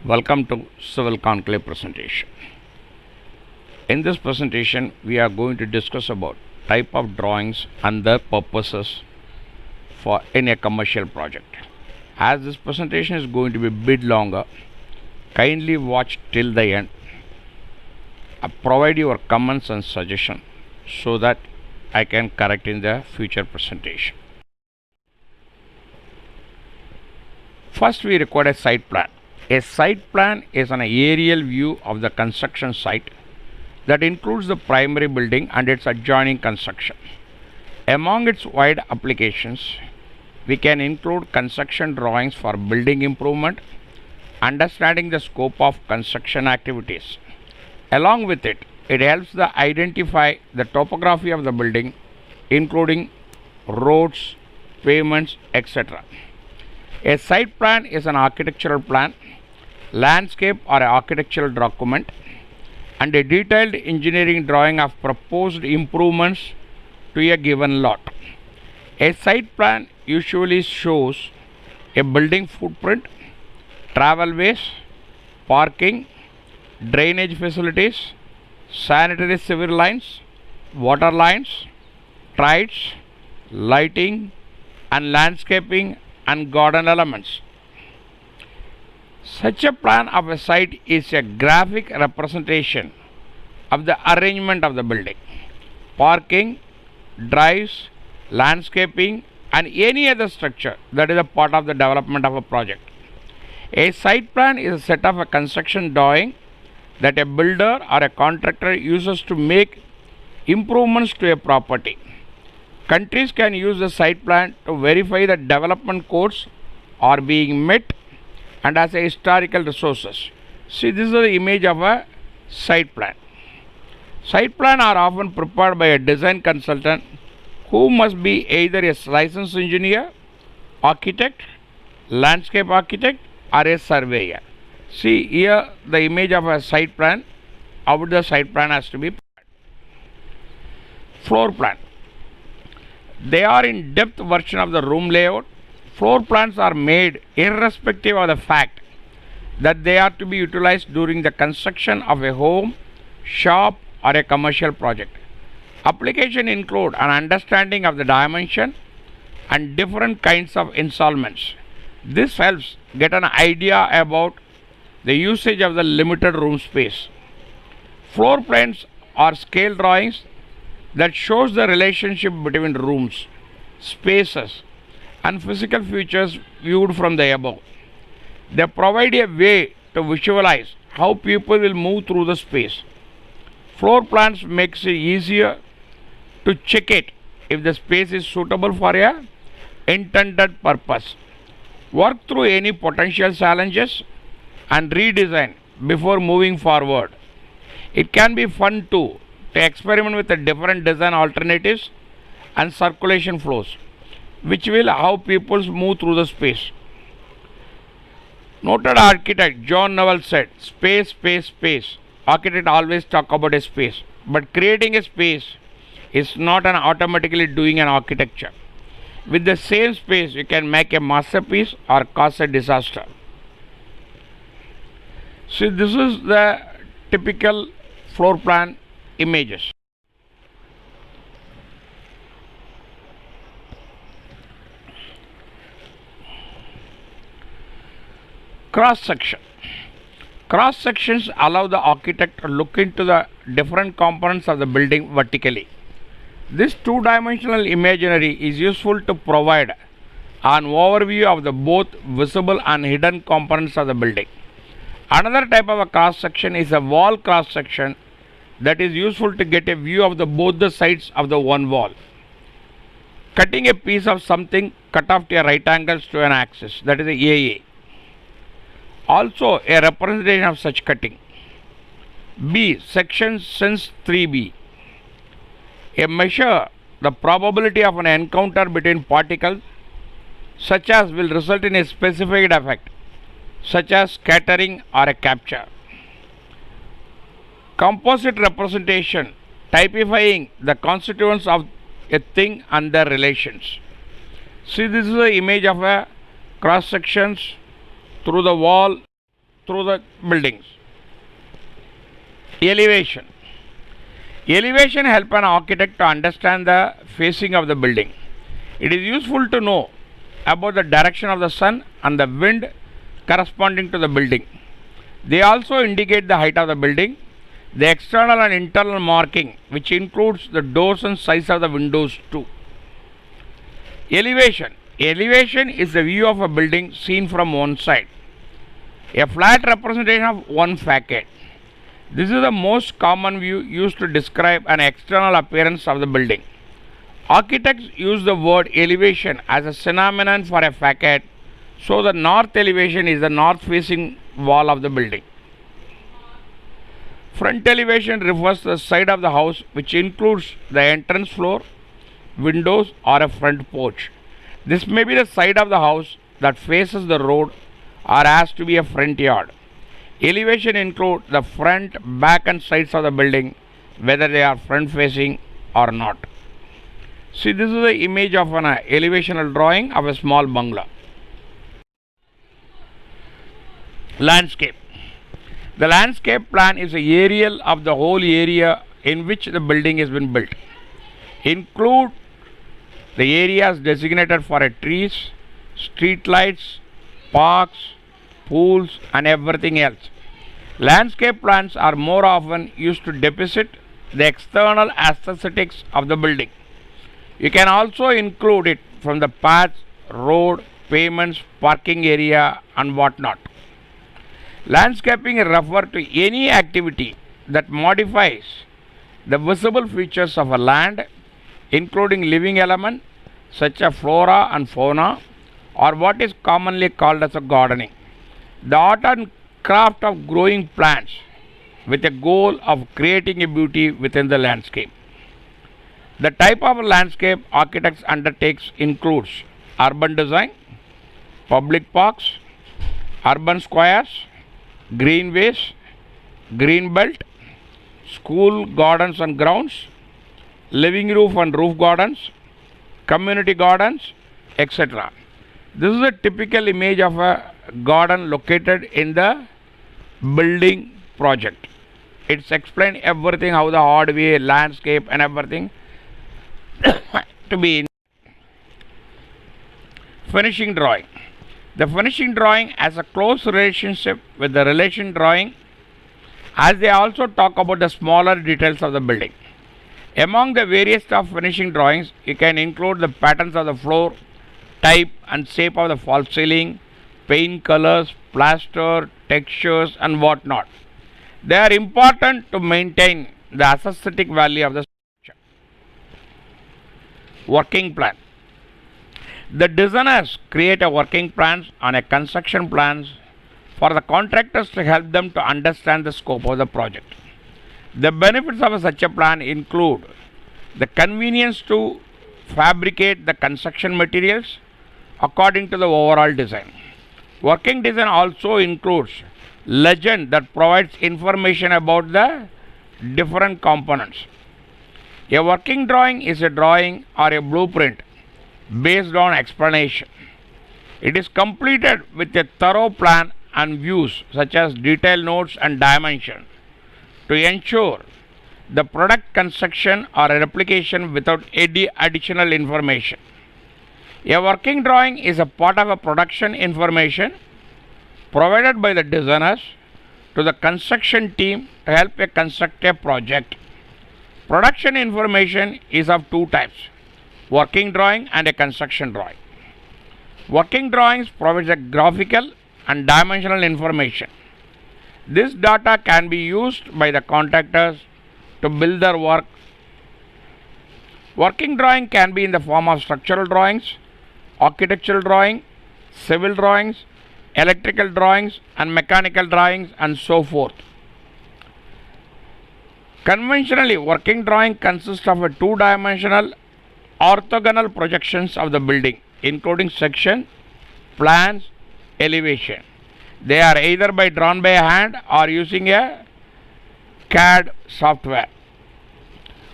Welcome to Civil Conclave presentation. In this presentation, we are going to discuss about type of drawings and their purposes for in a commercial project. As this presentation is going to be a bit longer, kindly watch till the end. Provide your comments and suggestions so that I can correct in the future presentation. First, we require a site plan. A site plan is an aerial view of the construction site that includes the primary building and its adjoining construction. Among its wide applications, we can include construction drawings for building improvement, understanding the scope of construction activities. Along with it, it helps to identify the topography of the building, including roads, pavements, etc. A site plan is an architectural plan, landscape or architectural document, and a detailed engineering drawing of proposed improvements to a given lot. A site plan usually shows a building footprint, travelways, parking, drainage facilities, sanitary sewer lines, water lines, tides, lighting, and landscaping and garden elements. Such a plan of a site is a graphic representation of the arrangement of the building, parking, drives, landscaping, and any other structure that is a part of the development of a project. A site plan is a set of a construction drawing that a builder or a contractor uses to make improvements to a property. Countries can use the site plan to verify that development codes are being met and as a historical resources. See, this is the image of a site plan. Site plan are often prepared by a design consultant who must be either a licensed engineer, architect, landscape architect, or a surveyor. See here the image of a site plan, how the site plan has to be prepared. Floor plan. They are in-depth version of the room layout. Floor plans are made irrespective of the fact that they are to be utilized during the construction of a home, shop, or a commercial project. Application include an understanding of the dimension and different kinds of installments. This helps get an idea about the usage of the limited room space. Floor plans are scale drawings that shows the relationship between rooms, spaces, and physical features viewed from the above. They provide a way to visualize how people will move through the space. Floor plans makes it easier to check it if the space is suitable for a intended purpose. Work through any potential challenges and redesign before moving forward. It can be fun too to experiment with the different design alternatives and circulation flows, which will how people move through the space. Noted architect John Neville said, space, space, space. Architect always talk about a space, but creating a space is not an automatically doing an architecture. With the same space, you can make a masterpiece or cause a disaster. So this is the typical floor plan images. Cross section. Cross sections allow the architect to look into the different components of the building vertically. This two-dimensional imagery is useful to provide an overview of the both visible and hidden components of the building. Another type of a cross section is a wall cross section that is useful to get a view of the both the sides of the one wall. Cutting a piece of something cut off to a right angles to an axis, that is a AA. Also a representation of such cutting. B. Section sense 3B. A measure the probability of an encounter between particles such as will result in a specified effect, such as scattering or a capture. Composite representation, typifying the constituents of a thing and their relations. See, this is the image of a cross sections through the wall through the buildings. Elevation. Elevation helps an architect to understand the facing of the building. It is useful to know about the direction of the sun and the wind corresponding to the building. They also indicate the height of the building, the external and internal marking, which includes the doors and size of the windows too. Elevation. Elevation is the view of a building seen from one side. A flat representation of one facade. This is the most common view used to describe an external appearance of the building. Architects use the word elevation as a synonym for a facade, so the north elevation is the north facing wall of the building. Front elevation refers to the side of the house, which includes the entrance floor, windows, or a front porch. This may be the side of the house that faces the road or has to be a front yard. Elevation includes the front, back, and sides of the building, whether they are front facing or not. See, this is the image of an elevational drawing of a small bungalow. Landscape. The landscape plan is an aerial of the whole area in which the building has been built. Include the areas designated for trees, street lights, parks, pools, and everything else. Landscape plans are more often used to depict the external aesthetics of the building. You can also include it from the paths, road, pavements, parking area, and whatnot. Landscaping refers to any activity that modifies the visible features of a land, including living elements such as flora and fauna, or what is commonly called as a gardening. The art and craft of growing plants with a goal of creating a beauty within the landscape. The type of landscape architects undertakes includes urban design, public parks, urban squares, greenways, green belt, school gardens and grounds, living roof and roof gardens, community gardens, etc. This is a typical image of a garden located in the building project. It's explained everything, how the hardware, landscape, and everything to be in. Finishing drawing. The finishing drawing has a close relationship with the relation drawing, as they also talk about the smaller details of the building. Among the various of finishing drawings, you can include the patterns of the floor, type and shape of the false ceiling, paint colors, plaster, textures, and whatnot. They are important to maintain the aesthetic value of the structure. Working plan. The designers create a working plans on a construction plans for the contractors to help them to understand the scope of the project. The benefits of such a plan include the convenience to fabricate the construction materials according to the overall design. Working design also includes legend that provides information about the different components. A working drawing is a drawing or a blueprint based on explanation. It is completed with a thorough plan and views such as detailed notes and dimension to ensure the product construction or a replication without any additional information. A working drawing is a part of a production information provided by the designers to the construction team to help construct a project. Production information is of two types: working drawing and a construction drawing. Working drawings provide a graphical and dimensional information. This data can be used by the contractors to build their work. Working drawing can be in the form of structural drawings, architectural drawing, civil drawings, electrical drawings, and mechanical drawings, and so forth. Conventionally, working drawing consists of a two-dimensional orthogonal projections of the building, including section, plans, elevation. They are either drawn by hand or using a CAD software.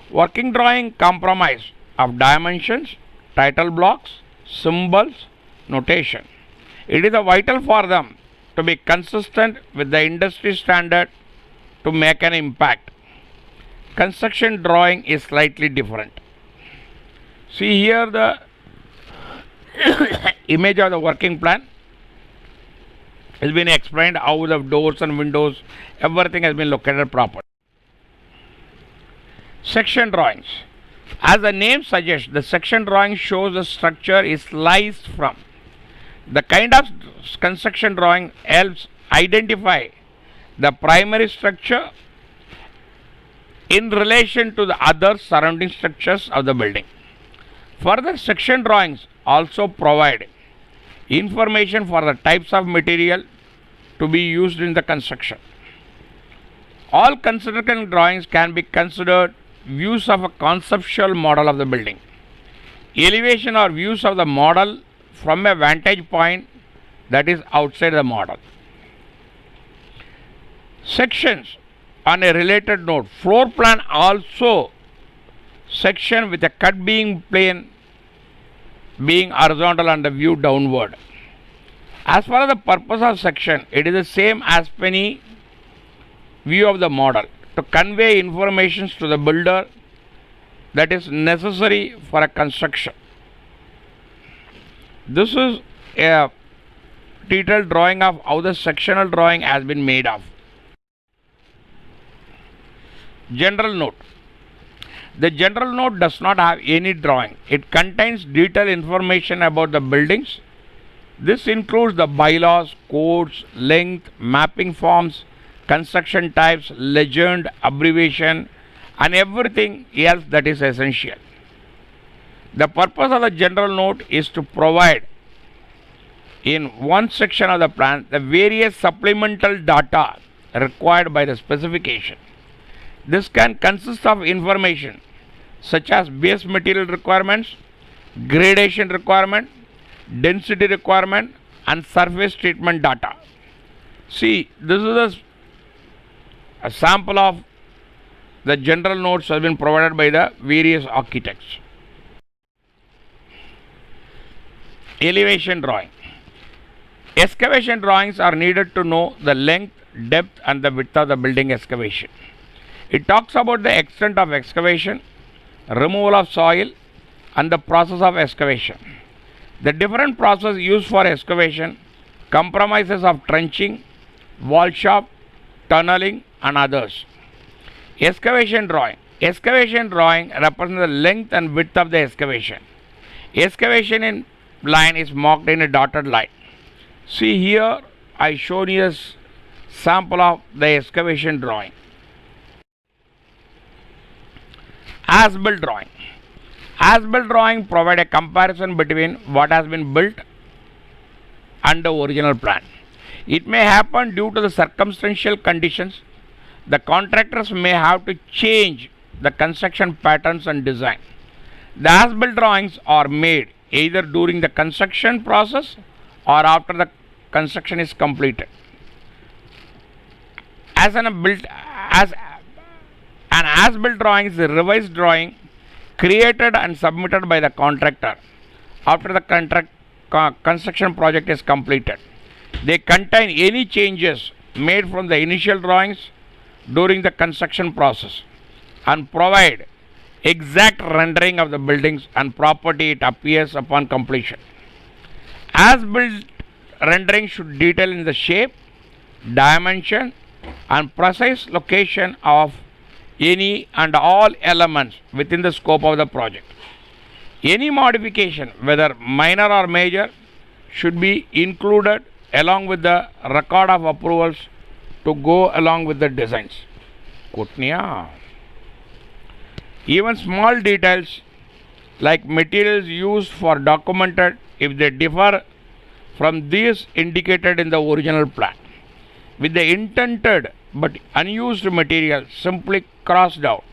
Working drawing comprise of dimensions, title blocks, symbols, notation. It is vital for them to be consistent with the industry standard to make an impact. Construction drawing is slightly different. See here the image of the working plan has been explained how the doors and windows, everything has been located properly. Section drawings. As the name suggests, the section drawing shows the structure is sliced from. The kind of construction drawing helps identify the primary structure in relation to the other surrounding structures of the building. Further, section drawings also provide information for the types of material to be used in the construction. All construction drawings can be considered views of a conceptual model of the building. Elevation or views of the model from a vantage point that is outside the model. Sections. On a related note, floor plan also section with a cut being plane being horizontal and the view downward. As far as the purpose of section, it is the same as any view of the model to convey information to the builder that is necessary for a construction. This is a detailed drawing of how the sectional drawing has been made of. General note. The general note does not have any drawing. It contains detailed information about the buildings. This includes the bylaws, codes, length, mapping forms, construction types, legend, abbreviation, and everything else that is essential. The purpose of the general note is to provide in one section of the plan the various supplemental data required by the specification. This can consist of information such as base material requirements, gradation requirement, density requirement, and surface treatment data. See, this is a sample of the general notes have been provided by the various architects. Elevation drawing. Excavation drawings are needed to know the length, depth, and the width of the building excavation. It talks about the extent of excavation, removal of soil, and the process of excavation. The different processes used for excavation comprises of trenching, wall shop, tunneling, and others. Excavation drawing. Excavation drawing represents the length and width of the excavation. Excavation in line is marked in a dotted line. See here, I showed you a sample of the excavation drawing. As-built drawing. As-built drawing provide a comparison between what has been built and the original plan. It may happen due to the circumstantial conditions. The contractors may have to change the construction patterns and design. The as-built drawings are made either during the construction process or after the construction is completed. An as-built drawing is a revised drawing created and submitted by the contractor after the construction project is completed. They contain any changes made from the initial drawings during the construction process and provide exact rendering of the buildings and property it appears upon completion. As-built rendering should detail in the shape, dimension, and precise location of any and all elements within the scope of the project. Any modification, whether minor or major, should be included along with the record of approvals to go along with the designs. Kutniya. Even small details like materials used for documented if they differ from these indicated in the original plan, with the intended but unused material simply crossed out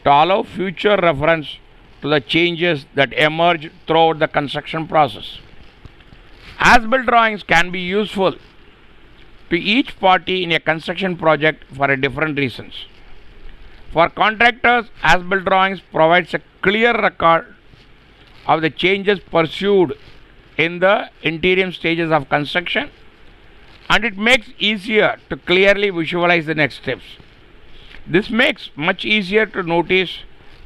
to allow future reference to the changes that emerge throughout the construction process. As-built drawings can be useful to each party in a construction project for different reasons. For contractors, as-built drawings provides a clear record of the changes pursued in the interim stages of construction and it makes easier to clearly visualize the next steps. This makes much easier to notice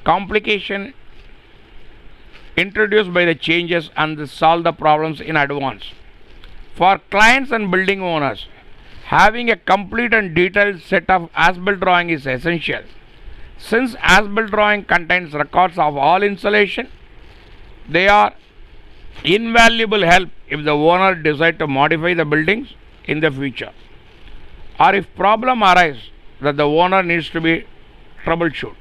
complication introduced by the changes and solve the problems in advance. For clients and building owners, having a complete and detailed set of as-built drawing is essential. Since as-built drawing contains records of all installation, they are invaluable help if the owner decides to modify the buildings in the future, or if problem arises that the owner needs to be troubleshoot.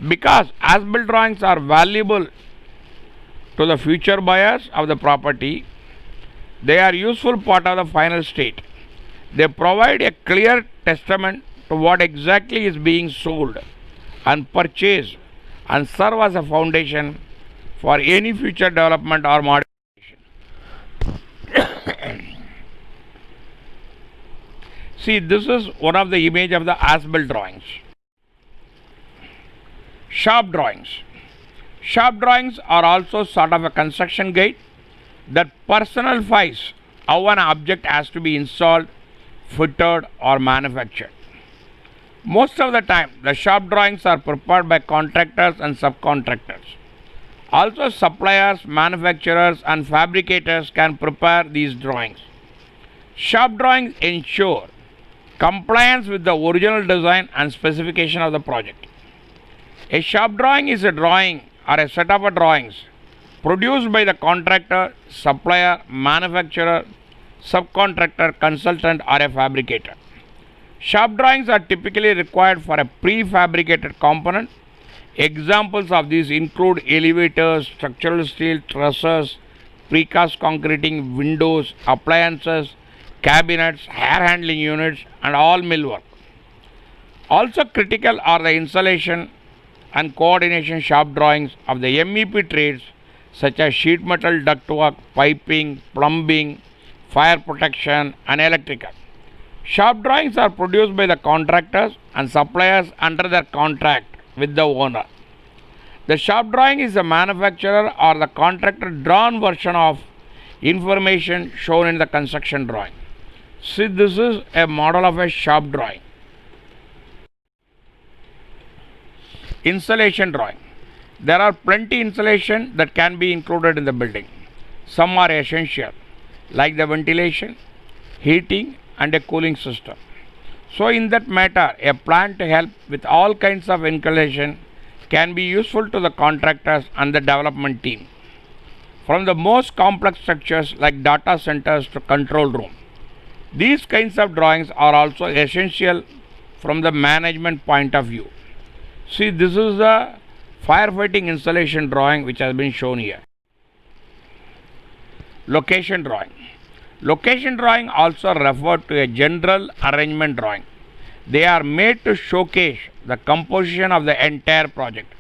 Because as-built drawings are valuable to the future buyers of the property, they are useful part of the final state. They provide a clear testament to what exactly is being sold and purchased and serve as a foundation for any future development or modification. See, this is one of the image of the as-built drawings. Shop drawings. Shop drawings are also sort of a construction guide that personifies how an object has to be installed, fitted or manufactured. Most of the time, the shop drawings are prepared by contractors and subcontractors. Also, suppliers, manufacturers and fabricators can prepare these drawings. Shop drawings ensure compliance with the original design and specification of the project. A shop drawing is a drawing or a set of drawings produced by the contractor, supplier, manufacturer, subcontractor, consultant or a fabricator. Shop drawings are typically required for a prefabricated component. Examples of these include elevators, structural steel trusses, precast concreting, windows, appliances, cabinets, air handling units and all millwork. Also critical are the installation and coordination shop drawings of the MEP trades such as sheet metal ductwork, piping, plumbing, fire protection and electrical. Shop drawings are produced by the contractors and suppliers under their contract with the owner. The shop drawing is the manufacturer or the contractor drawn version of information shown in the construction drawing. See, this is a model of a shop drawing. Installation drawing. There are plenty installation that can be included in the building. Some are essential, like the ventilation, heating and a cooling system. So in that matter, a plan to help with all kinds of installation can be useful to the contractors and the development team. From the most complex structures like data centers to control room. These kinds of drawings are also essential from the management point of view. See, this is the firefighting installation drawing which has been shown here. Location drawing. Location drawing also referred to a general arrangement drawing. They are made to showcase the composition of the entire project.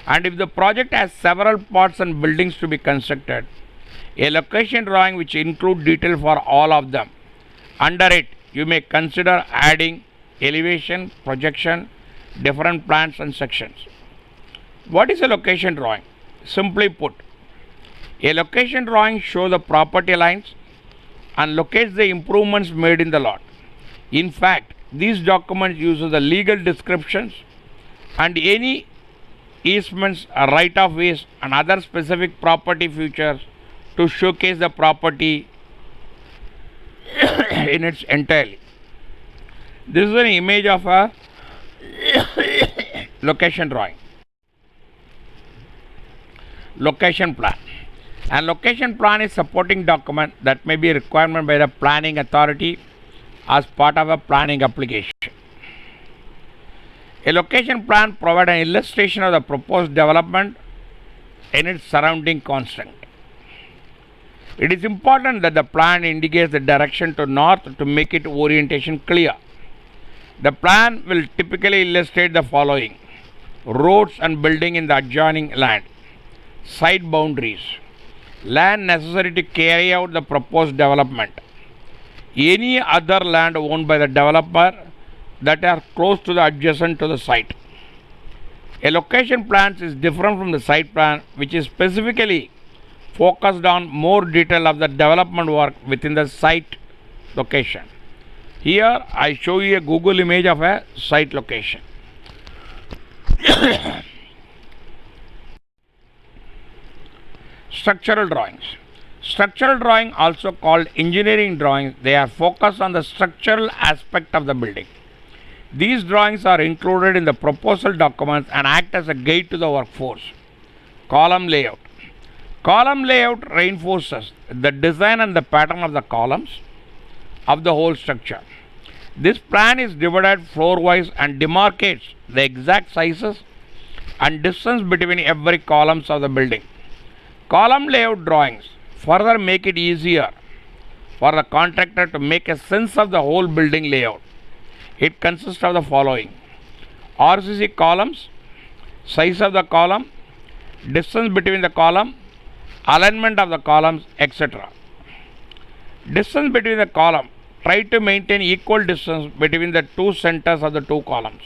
And if the project has several parts and buildings to be constructed, a location drawing which include detail for all of them. Under it, you may consider adding elevation, projection, different plans and sections. What is a location drawing? Simply put, a location drawing shows the property lines and locates the improvements made in the lot. In fact, these documents use the legal descriptions and any easements, right of ways and other specific property features to showcase the property in its entirety. This is an image of a location drawing. Location plan. And location plan is supporting document that may be a requirement by the planning authority as part of a planning application. A location plan provides an illustration of the proposed development in its surrounding constraint. It is important that the plan indicates the direction to north to make its orientation clear. The plan will typically illustrate the following: roads and building in the adjoining land, site boundaries, land necessary to carry out the proposed development, any other land owned by the developer that are close to the adjacent to the site. A location plan is different from the site plan, which is specifically focused on more detail of the development work within the site location. Here I show you a Google image of a site location. Structural drawings. Structural drawing, also called engineering drawings, they are focused on the structural aspect of the building. These drawings are included in the proposal documents and act as a guide to the workforce. Column layout. Column layout reinforces the design and the pattern of the columns of the whole structure. This plan is divided floor wise and demarcates the exact sizes and distance between every columns of the building. Column layout drawings further make it easier for the contractor to make a sense of the whole building layout. It consists of the following: RCC columns, size of the column, distance between the column, alignment of the columns, etc. Distance between the column. Try to maintain equal distance between the two centers of the two columns.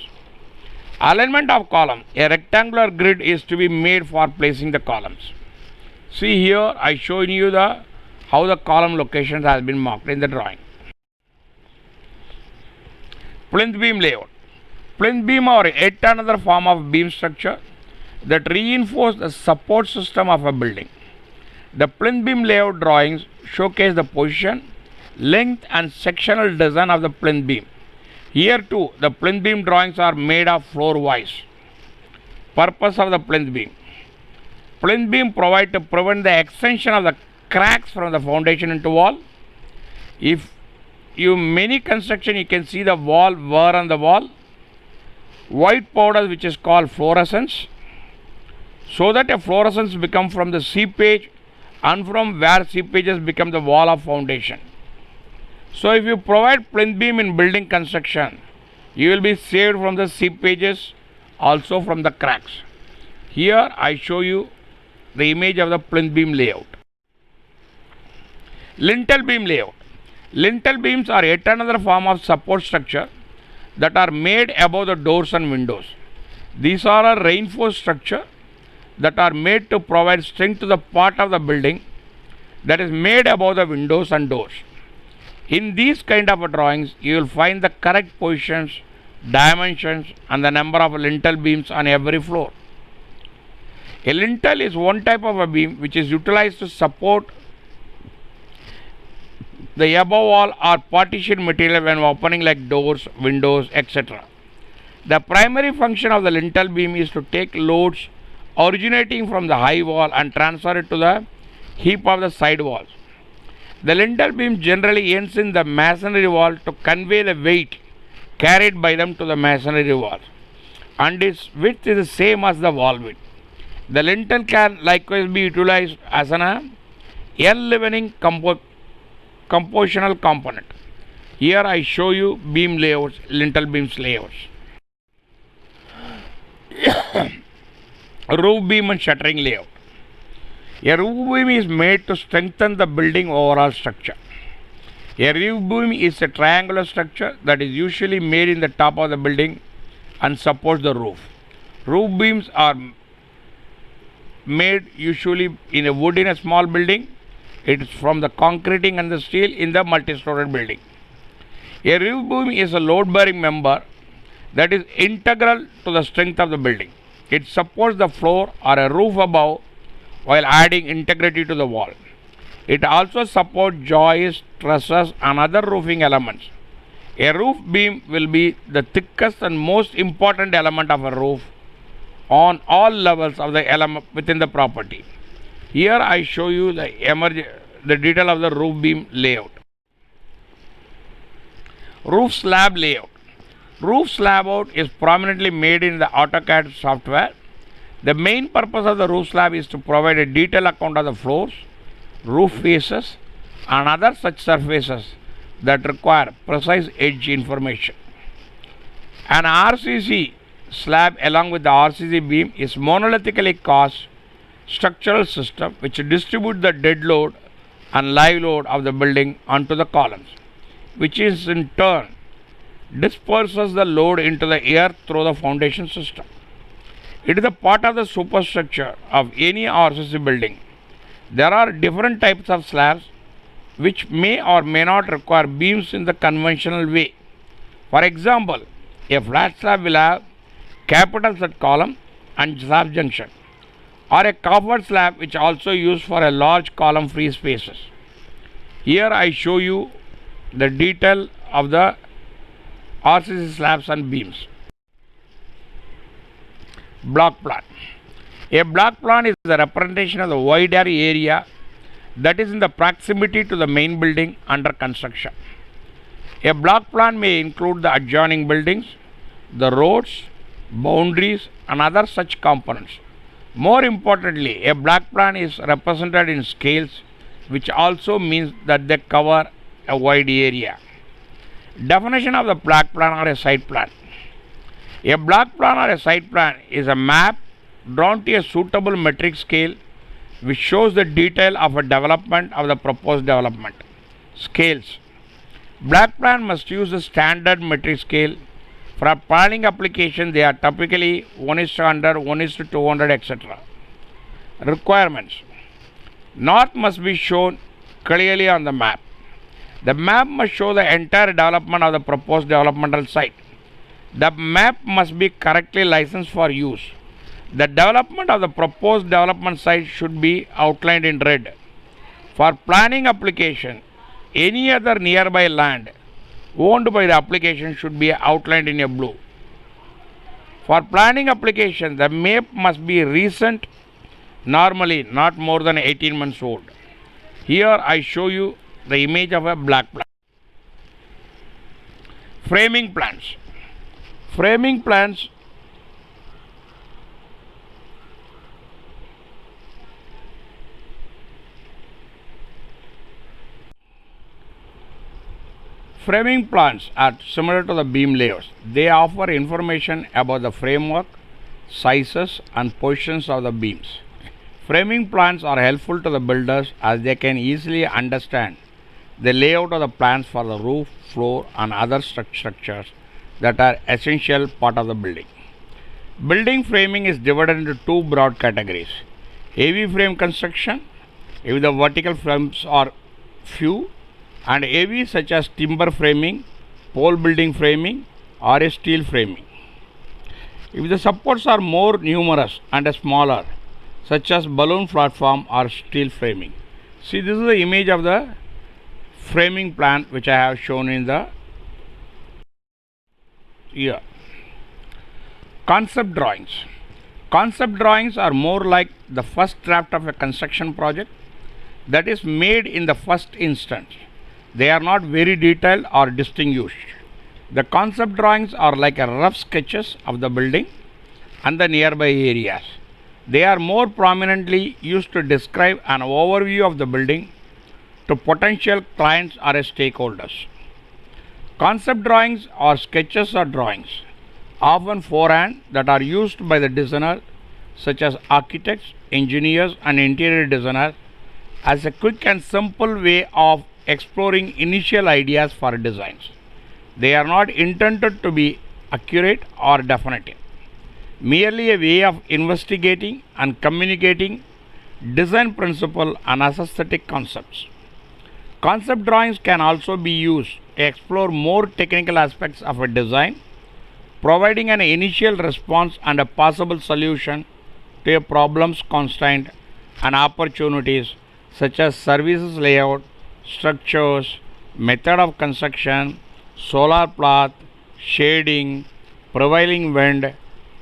Alignment of column. A rectangular grid is to be made for placing the columns. See here, I showing you how the column locations has been marked in the drawing. Plinth beam layout. Plinth beam are yet another form of beam structure that reinforce the support system of a building. The plinth beam layout drawings showcase the position, length and sectional design of the plinth beam. Here too, the plinth beam drawings are made of floor wise. Purpose of the plinth beam. Plinth beam provide to prevent the extension of the cracks from the foundation into wall. If you many construction, you can see the wall wear on the wall. White powder, which is called fluorescence, so that a fluorescence become from the seepage, and from where seepages become the wall of foundation. So if you provide plinth beam in building construction, you will be saved from the seepages, also from the cracks. Here I show you the image of the plinth beam layout. Lintel beam layout. Lintel beams are yet another form of support structure that are made above the doors and windows. These are a reinforced structure that are made to provide strength to the part of the building that is made above the windows and doors. In these kind of drawings, you will find the correct positions, dimensions and the number of lintel beams on every floor. A lintel is one type of a beam which is utilized to support the above wall or partition material when opening like doors, windows, etc. The primary function of the lintel beam is to take loads originating from the high wall and transfer it to the heap of the side walls. The lintel beam generally ends in the masonry wall to convey the weight carried by them to the masonry wall, and its width is the same as the wall width. The lintel can likewise be utilized as an L-leveling compositional component. Here I show you beam layouts, lintel beams layouts. Roof beam and shuttering layout. A roof beam is made to strengthen the building overall structure. A roof beam is a triangular structure that is usually made in the top of the building and supports the roof. Roof beams are made usually in a wood in a small building. It is from the concreting and the steel in the multi-story building. A roof beam is a load-bearing member that is integral to the strength of the building. It supports the floor or a roof above while adding integrity to the wall. It also supports joists, trusses and other roofing elements. A roof beam will be the thickest and most important element of a roof on all levels of the element within the property. Here I show you the detail of the roof beam layout. Roof slab layout. Roof slab out is prominently made in the AutoCAD software. The main purpose of the roof slab is to provide a detailed account of the floors, roof faces and other such surfaces that require precise edge information. An RCC slab along with the RCC beam is monolithically cast structural system which distributes the dead load and live load of the building onto the columns, which is in turn disperses the load into the earth through the foundation system. It is a part of the superstructure of any RCC building. There are different types of slabs which may or may not require beams in the conventional way. For example, a flat slab will have capitals at column and slab junction, or a covered slab which also used for a large column free spaces. Here I show you the detail of the RCC slabs and beams. Block plan. A block plan is the representation of the wider area that is in the proximity to the main building under construction. A block plan may include the adjoining buildings, the roads, boundaries, and other such components. More importantly, a block plan is represented in scales, which also means that they cover a wide area. Definition of the block plan or a site plan. A block plan or a site plan is a map drawn to a suitable metric scale which shows the detail of a development of the proposed development. Scales. Block plan must use the standard metric scale. For planning application, they are typically 1:100, 1:200, etc. Requirements. North must be shown clearly on the map. The map must show the entire development of the proposed developmental site. The map must be correctly licensed for use. The development of the proposed development site should be outlined in red. For planning application, any other nearby land owned by the application should be outlined in a blue. For planning application, the map must be recent, normally not more than 18 months old. Here I show you the image of a block plan. Framing plans. Framing plans Framing plans are similar to the beam layouts. They offer information about the framework, sizes, and positions of the beams. Framing plans are helpful to the builders as they can easily understand the layout of the plans for the roof, floor, and other structures that are essential part of the building. Building framing is divided into two broad categories: heavy frame construction, if the vertical frames are few, and heavy such as timber framing, pole building framing, or a steel framing. If the supports are more numerous and smaller, such as balloon platform or steel framing. See, this is the image of the framing plan which I have shown in the here. Concept drawings. Concept drawings are more like the first draft of a construction project that is made in the first instance. They are not very detailed or distinguished. The concept drawings are like a rough sketches of the building and the nearby areas. They are more prominently used to describe an overview of the building to potential clients or stakeholders. Concept drawings are sketches or drawings, often forehand, that are used by the designer, such as architects, engineers, and interior designers, as a quick and simple way of exploring initial ideas for designs. They are not intended to be accurate or definitive, merely a way of investigating and communicating design principle and aesthetic concepts. Concept drawings can also be used to explore more technical aspects of a design, providing an initial response and a possible solution to a problem's constraint and opportunities such as services layout, structures, method of construction, solar path, shading, prevailing wind,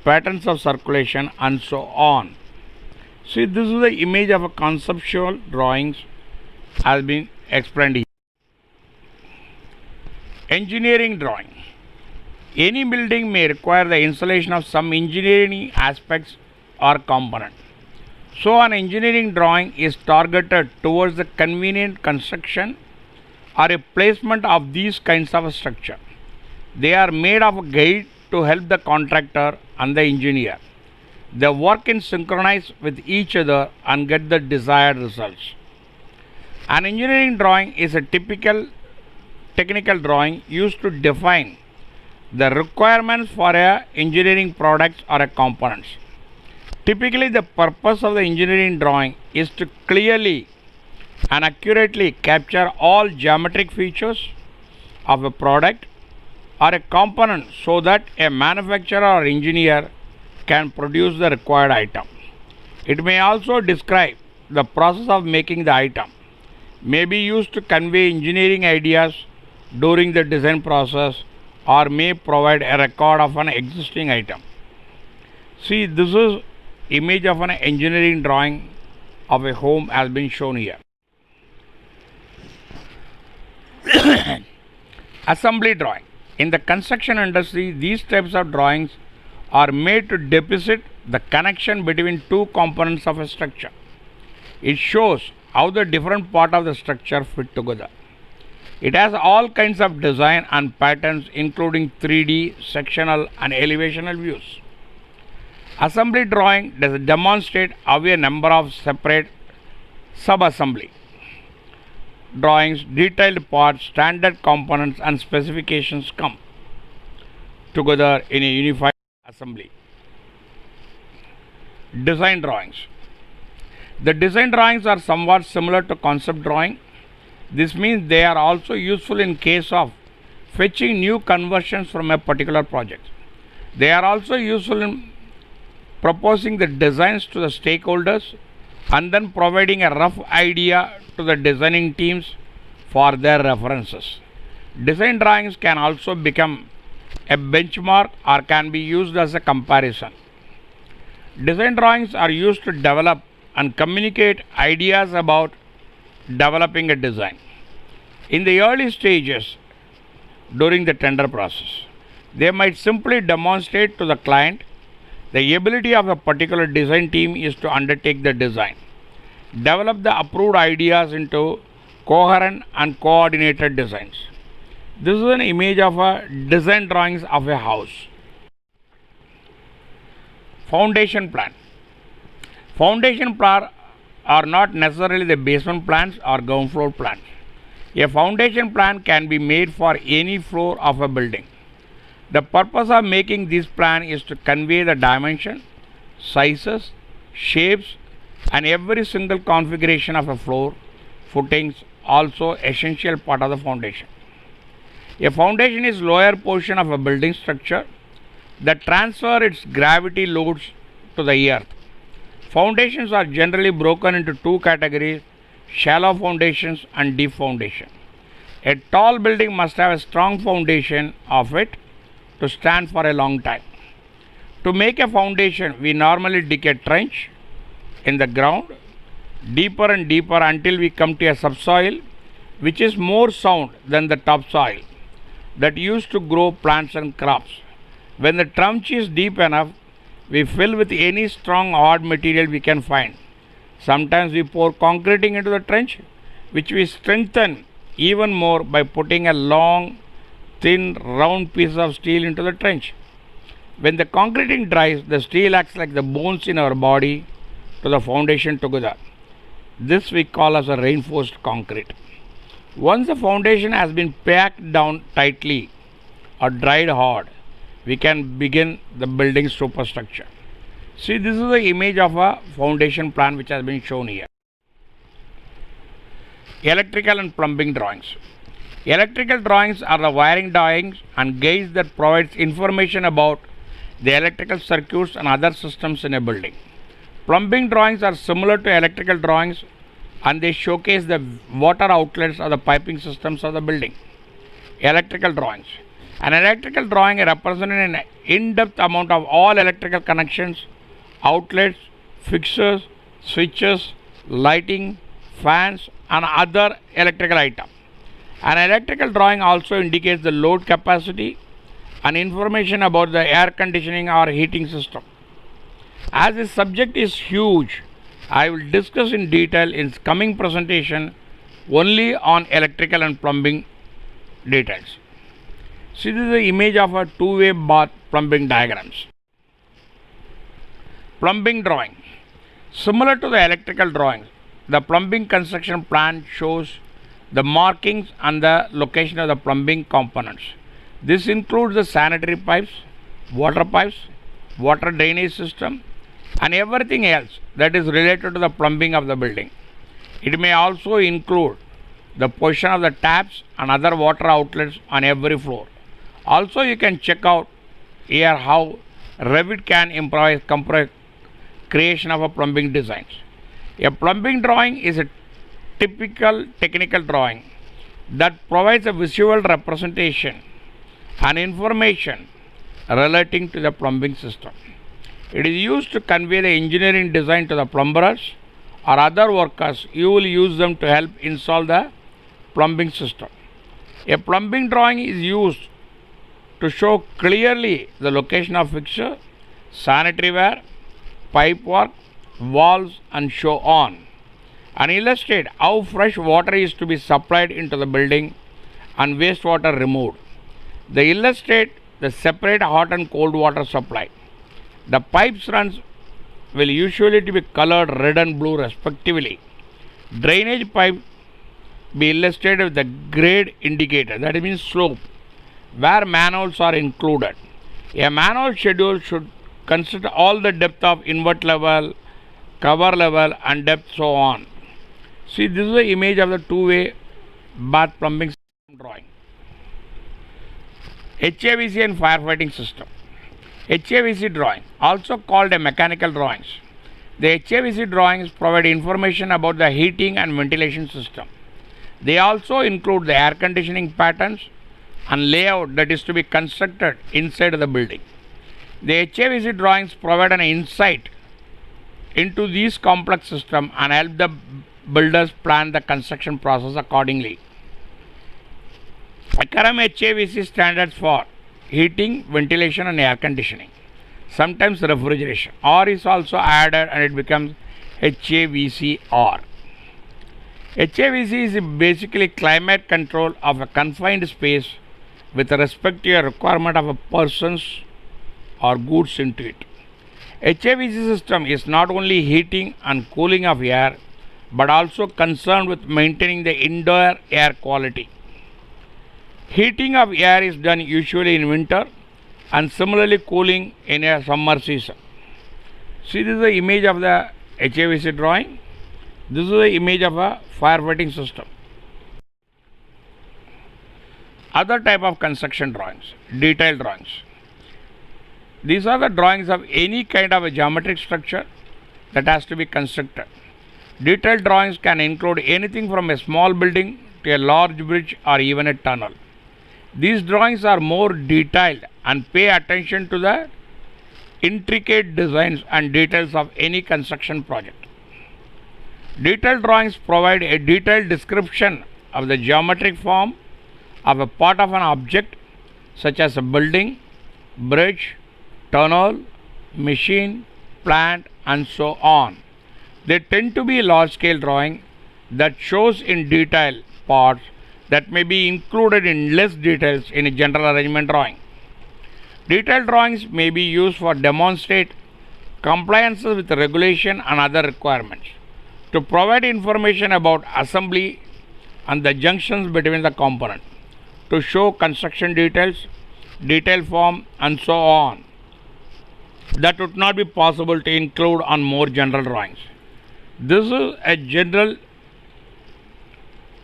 patterns of circulation, and so on. See, this is the image of a conceptual drawings has been explained here. Engineering drawing. Any building may require the installation of some engineering aspects or component. So an engineering drawing is targeted towards the convenient construction or a placement of these kinds of structure. They are made of a guide to help the contractor and the engineer. They work in synchronize with each other and get the desired results. An engineering drawing is a typical technical drawing used to define the requirements for a engineering products or a components. Typically, the purpose of the engineering drawing is to clearly and accurately capture all geometric features of a product or a component so that a manufacturer or engineer can produce the required item. It may also describe the process of making the item, may be used to convey engineering ideas during the design process, or may provide a record of an existing item. See, this is image of an engineering drawing of a home has been shown here. Assembly drawing. In the construction industry, these types of drawings are made to depict the connection between two components of a structure. It shows how the different part of the structure fit together. It has all kinds of design and patterns including 3D, sectional and elevational views. Assembly drawing does demonstrate how a number of separate sub-assembly drawings, detailed parts, standard components and specifications come together in a unified assembly. Design drawings. The design drawings are somewhat similar to concept drawing. This means they are also useful in case of fetching new conversions from a particular project. They are also useful in proposing the designs to the stakeholders and then providing a rough idea to the designing teams for their references. Design drawings can also become a benchmark or can be used as a comparison. Design drawings are used to develop and communicate ideas about developing a design. In the early stages during the tender process, they might simply demonstrate to the client the ability of a particular design team is to undertake the design, develop the approved ideas into coherent and coordinated designs. This is an image of a design drawings of a house. Foundation plan. Foundation plan are not necessarily the basement plans or ground floor plans. A foundation plan can be made for any floor of a building. The purpose of making this plan is to convey the dimension, sizes, shapes and every single configuration of a floor, footings, also essential part of the foundation. A foundation is lower portion of a building structure that transfer its gravity loads to the earth. Foundations are generally broken into two categories: shallow foundations and deep foundation. A tall building must have a strong foundation of it to stand for a long time. To make a foundation, we normally dig a trench in the ground deeper and deeper until we come to a subsoil which is more sound than the topsoil that used to grow plants and crops. When the trench is deep enough, we fill with any strong hard material we can find. Sometimes we pour concreting into the trench, which we strengthen even more by putting a long, thin, round piece of steel into the trench. When the concreting dries, the steel acts like the bones in our body to the foundation together. This we call as a reinforced concrete. Once the foundation has been packed down tightly or dried hard, we can begin the building superstructure. See, this is the image of a foundation plan which has been shown here. Electrical and plumbing drawings. Electrical drawings are the wiring drawings and gauges that provides information about the electrical circuits and other systems in a building. Plumbing drawings are similar to electrical drawings and they showcase the water outlets or the piping systems of the building. Electrical drawings. An electrical drawing represents an in-depth amount of all electrical connections, outlets, fixtures, switches, lighting, fans and other electrical items. An electrical drawing also indicates the load capacity and information about the air conditioning or heating system. As this subject is huge, I will discuss in detail in coming presentation only on electrical and plumbing details. See, this is the image of a two-way bath plumbing diagrams. Plumbing drawing. Similar to the electrical drawings, the plumbing construction plan shows the markings and the location of the plumbing components. This includes the sanitary pipes, water drainage system and everything else that is related to the plumbing of the building. It may also include the position of the taps and other water outlets on every floor. Also, you can check out here how Revit can improvise creation of a plumbing designs. A plumbing drawing is a typical technical drawing that provides a visual representation and information relating to the plumbing system. It is used to convey the engineering design to the plumbers or other workers. You will use them to help install the plumbing system. A plumbing drawing is used to show clearly the location of fixture, sanitary ware, pipe work, valves, and so on, and illustrate how fresh water is to be supplied into the building and wastewater removed. They illustrate the separate hot and cold water supply. The pipes runs will usually be colored red and blue respectively. Drainage pipe be illustrated with the grade indicator, that means slope, where manholes are included. A manhole schedule should consider all the depth of invert level, cover level, and depth, so on. See, this is the image of the two-way bath plumbing system drawing. HAVC and firefighting system. HAVC drawing, also called a mechanical drawings. The HAVC drawings provide information about the heating and ventilation system. They also include the air conditioning patterns and layout that is to be constructed inside the building. The HAVC drawings provide an insight into these complex systems and help the builders plan the construction process accordingly. Akaram HAVC standards for heating, ventilation, and air conditioning. Sometimes refrigeration. R is also added and it becomes HAVCR. HAVC is basically climate control of a confined space with respect to a requirement of a person's or goods into it. HAVC system is not only heating and cooling of air but also concerned with maintaining the indoor air quality. Heating of air is done usually in winter and similarly cooling in a summer season. See, this is the image of the HAVC drawing. This is the image of a firefighting system. Other type of construction drawings, detailed drawings. These are the drawings of any kind of a geometric structure that has to be constructed. Detailed drawings can include anything from a small building to a large bridge or even a tunnel. These drawings are more detailed and pay attention to the intricate designs and details of any construction project. Detailed drawings provide a detailed description of the geometric form of a part of an object such as a building, bridge, tunnel, machine, plant, and so on. They tend to be large scale drawing that shows in detail parts that may be included in less details in a general arrangement drawing. Detailed drawings may be used for demonstrate compliances with regulation and other requirements, to provide information about assembly and the junctions between the components, to show construction details, detail form, and so on, that would not be possible to include on more general drawings. This is a general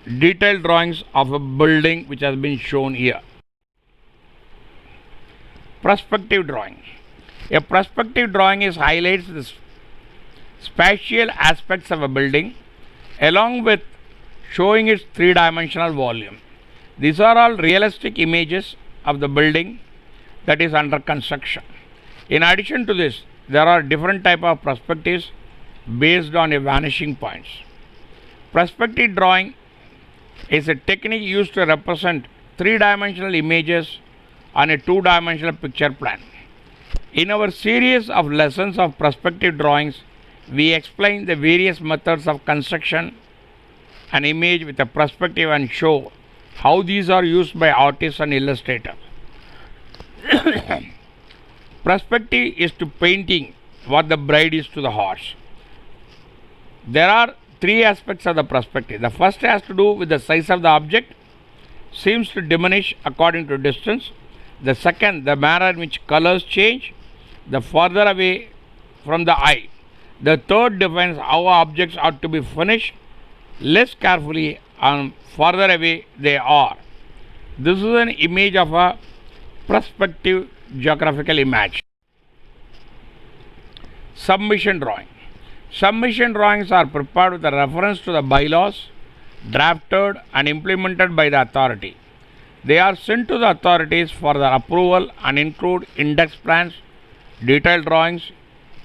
detailed drawings of a building which has been shown here. Perspective drawing. A perspective drawing is highlights the spatial aspects of a building along with showing its three-dimensional volume. These are all realistic images of the building that is under construction. In addition to this, there are different type of perspectives based on a vanishing points. Perspective drawing is a technique used to represent three-dimensional images on a two-dimensional picture plan. In our series of lessons of perspective drawings, we explain the various methods of construction an image with a perspective and show how these are used by artists and illustrators. Perspective is to painting what the bride is to the horse. There are three aspects of the perspective. The first has to do with the size of the object, seems to diminish according to distance. The second, the manner in which colors change the further away from the eye. The third defines how objects are to be finished less carefully and further away they are. This is an image of a perspective geographical image. Submission drawing. Submission drawings are prepared with a reference to the bylaws drafted and implemented by the authority. They are sent to the authorities for their approval and include index plans, detailed drawings,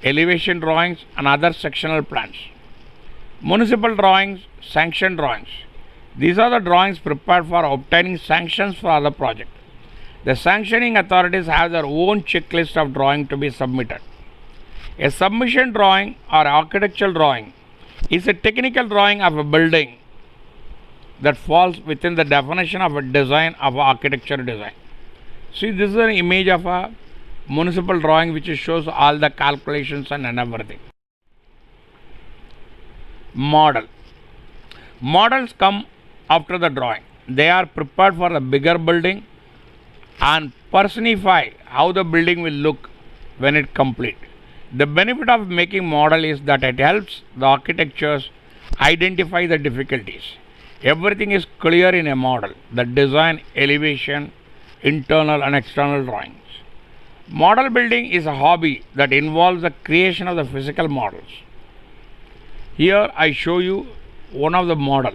elevation drawings, and other sectional plans. Municipal drawings, sanction drawings. These are the drawings prepared for obtaining sanctions for the project. The sanctioning authorities have their own checklist of drawing to be submitted. A submission drawing or architectural drawing is a technical drawing of a building that falls within the definition of a design of architecture design. See, this is an image of a municipal drawing which shows all the calculations and everything. Model. Models come after the drawing. They are prepared for a bigger building and personify how the building will look when it complete. The benefit of making model is that it helps the architectures identify the difficulties. Everything is clear in a model: the design, elevation, internal and external drawings. Model building is a hobby that involves the creation of the physical models. Here I show you one of the model.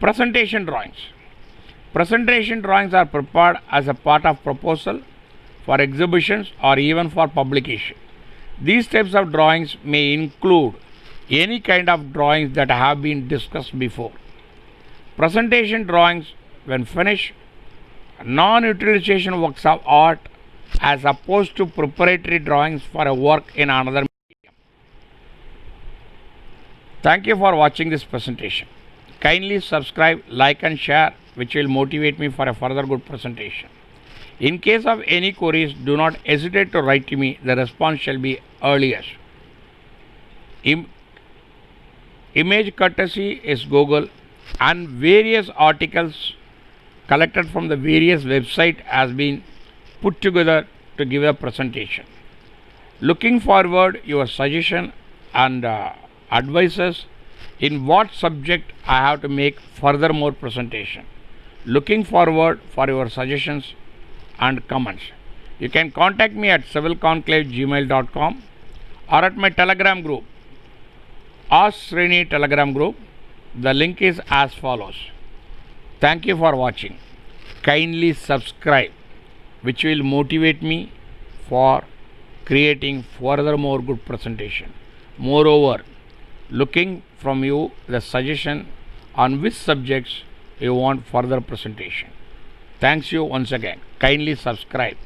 Presentation drawings. Presentation drawings are prepared as a part of proposal for exhibitions or even for publication. These types of drawings may include any kind of drawings that have been discussed before. Presentation drawings, when finished, non-utilization works of art as opposed to preparatory drawings for a work in another medium. Thank you for watching this presentation. Kindly subscribe, like and share, which will motivate me for a further good presentation. In case of any queries, do not hesitate to write to me. The response shall be earliest. Image courtesy is Google, and various articles collected from the various websites has been put together to give a presentation. Looking forward your suggestion and advices in what subject I have to make further more presentation. Looking forward for your suggestions and comments. You can contact me at civilconclave@gmail.com or at my Telegram group, Ask Srini Telegram group. The link is as follows. Thank you for watching. Kindly subscribe, which will motivate me for creating furthermore good presentation. Moreover, looking from you the suggestion on which subjects you want further presentation. Thanks you once again. Kindly subscribe.